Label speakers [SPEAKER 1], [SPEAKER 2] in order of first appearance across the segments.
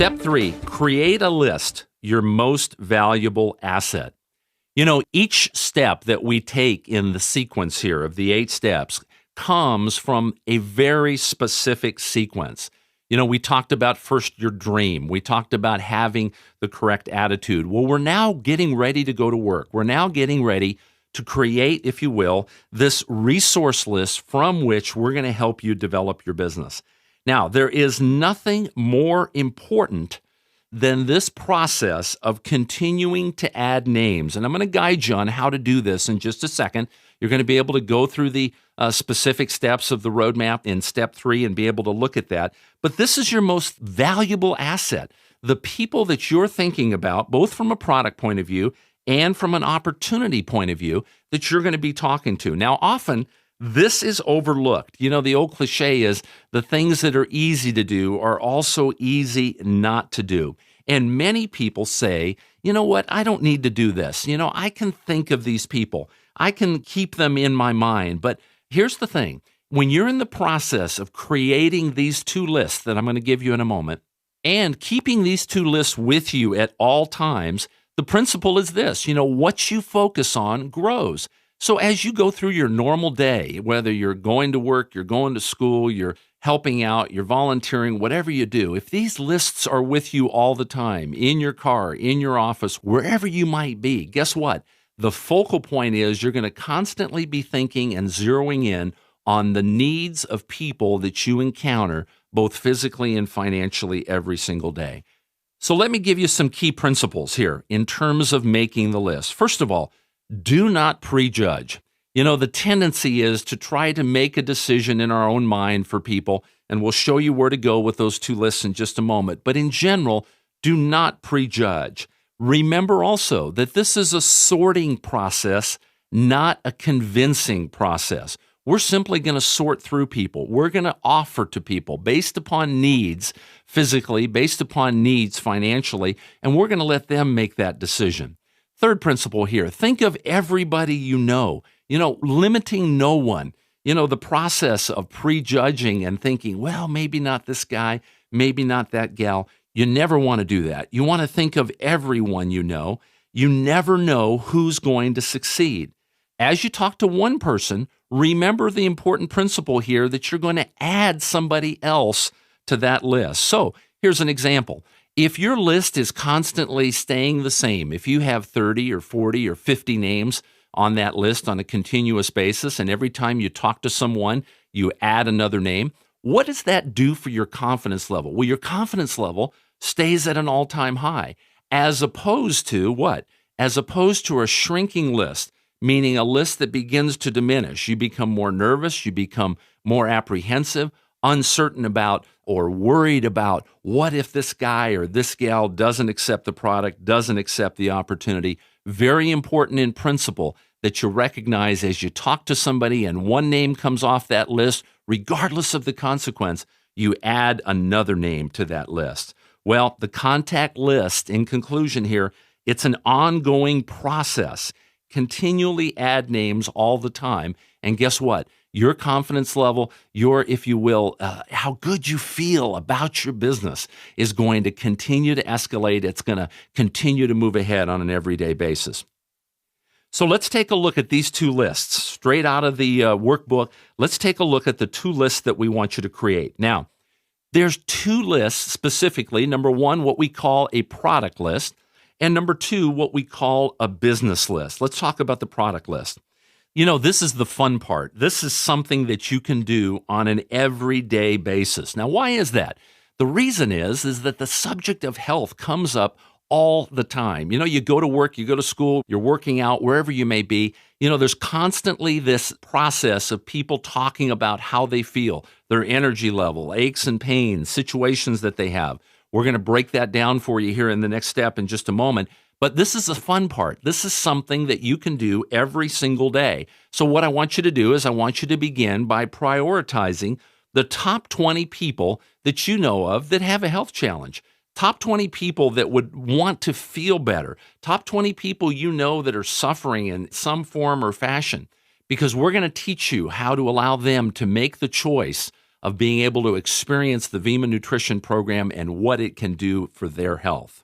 [SPEAKER 1] Step 3, create a list, your most valuable asset. You know, each step that we take in the sequence here of the 8 steps comes from a very specific sequence. You know, we talked about first your dream. We talked about having the correct attitude. Well, we're now getting ready to go to work. We're now getting ready to create, if you will, this resource list from which we're going to help you develop your business. Now, there is nothing more important than this process of continuing to add names. And I'm going to guide you on how to do this in just a second. You're going to be able to go through the specific steps of the roadmap in step 3 and be able to look at that. But this is your most valuable asset. The people that you're thinking about, both from a product point of view and from an opportunity point of view, that you're going to be talking to. Now, often this is overlooked. You know, the old cliche is the things that are easy to do are also easy not to do. And many people say, you know what, I don't need to do this. You know, I can think of these people. I can keep them in my mind. But here's the thing. When you're in the process of creating these 2 lists that I'm going to give you in a moment, and keeping these 2 lists with you at all times, the principle is this, you know, what you focus on grows. So as you go through your normal day, whether you're going to work, you're going to school, you're helping out, you're volunteering, whatever you do, if these lists are with you all the time, in your car, in your office, wherever you might be, guess what? The focal point is you're going to constantly be thinking and zeroing in on the needs of people that you encounter, both physically and financially, every single day. So let me give you some key principles here in terms of making the list. First of all, do not prejudge. You know, the tendency is to try to make a decision in our own mind for people, and we'll show you where to go with those 2 lists in just a moment. But in general, do not prejudge. Remember also that this is a sorting process, not a convincing process. We're simply going to sort through people. We're going to offer to people based upon needs physically, based upon needs financially, and we're going to let them make that decision. Third principle here, think of everybody you know, limiting no one. You know, the process of prejudging and thinking, well, maybe not this guy, maybe not that gal. You never want to do that. You want to think of everyone you know. You never know who's going to succeed. As you talk to one person, remember the important principle here that you're going to add somebody else to that list. So here's an example. If your list is constantly staying the same, if you have 30 or 40 or 50 names on that list on a continuous basis, and every time you talk to someone, you add another name, what does that do for your confidence level? Well, your confidence level stays at an all-time high, as opposed to what? As opposed to a shrinking list, meaning a list that begins to diminish. You become more nervous, you become more apprehensive, uncertain about or worried about what if this guy or this gal doesn't accept the product, doesn't accept the opportunity. Very important in principle that you recognize as you talk to somebody and one name comes off that list, regardless of the consequence, you add another name to that list. Well, the contact list, in conclusion here, it's an ongoing process. Continually add names all the time. And guess what? Your confidence level, your, if you will, how good you feel about your business is going to continue to escalate. It's going to continue to move ahead on an everyday basis. So let's take a look at these 2 lists. Straight out of the workbook, let's take a look at the 2 lists that we want you to create. Now, there's 2 lists specifically. Number 1, what we call a product list, and number 2, what we call a business list. Let's talk about the product list. You know, this is the fun part. This is something that you can do on an everyday basis. Now, why is that? The reason is that the subject of health comes up all the time. You know, you go to work, you go to school, you're working out, wherever you may be. You know, there's constantly this process of people talking about how they feel, their energy level, aches and pains, situations that they have. We're going to break that down for you here in the next step in just a moment. But this is the fun part. This is something that you can do every single day. So what I want you to do is I want you to begin by prioritizing the top 20 people that you know of that have a health challenge. Top 20 people that would want to feel better. Top 20 people you know that are suffering in some form or fashion. Because we're going to teach you how to allow them to make the choice of being able to experience the Vima Nutrition Program and what it can do for their health.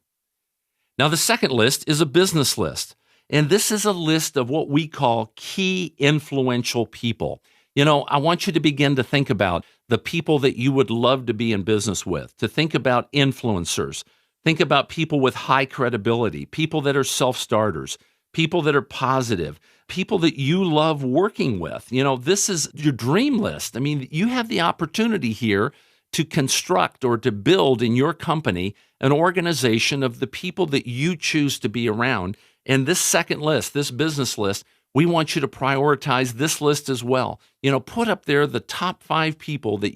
[SPEAKER 1] Now, the second list is a business list, and this is a list of what we call key influential people. I want you to begin to think about the people that you would love to be in business with, to think about influencers, think about people with high credibility, people that are self-starters, people that are positive, people that you love working with. This is your dream list. I mean, you have the opportunity here to construct or to build in your company an organization of the people that you choose to be around. And this second list, this business list, we want you to prioritize this list as well. Put up there the top 5 people that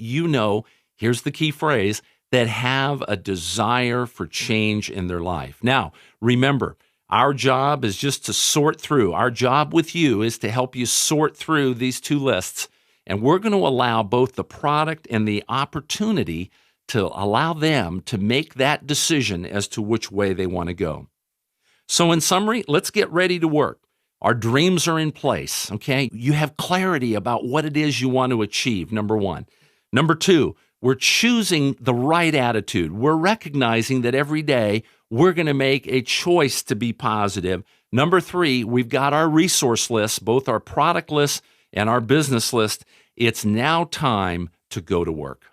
[SPEAKER 1] here's the key phrase, that have a desire for change in their life. Now, remember, our job is just to sort through. Our job with you is to help you sort through these 2 lists. And we're going to allow both the product and the opportunity to allow them to make that decision as to which way they want to go. So in summary, let's get ready to work. Our dreams are in place, okay? You have clarity about what it is you want to achieve, number 1. Number 2, we're choosing the right attitude. We're recognizing that every day we're going to make a choice to be positive. Number 3, we've got our resource list, both our product list and our business list. It's now time to go to work.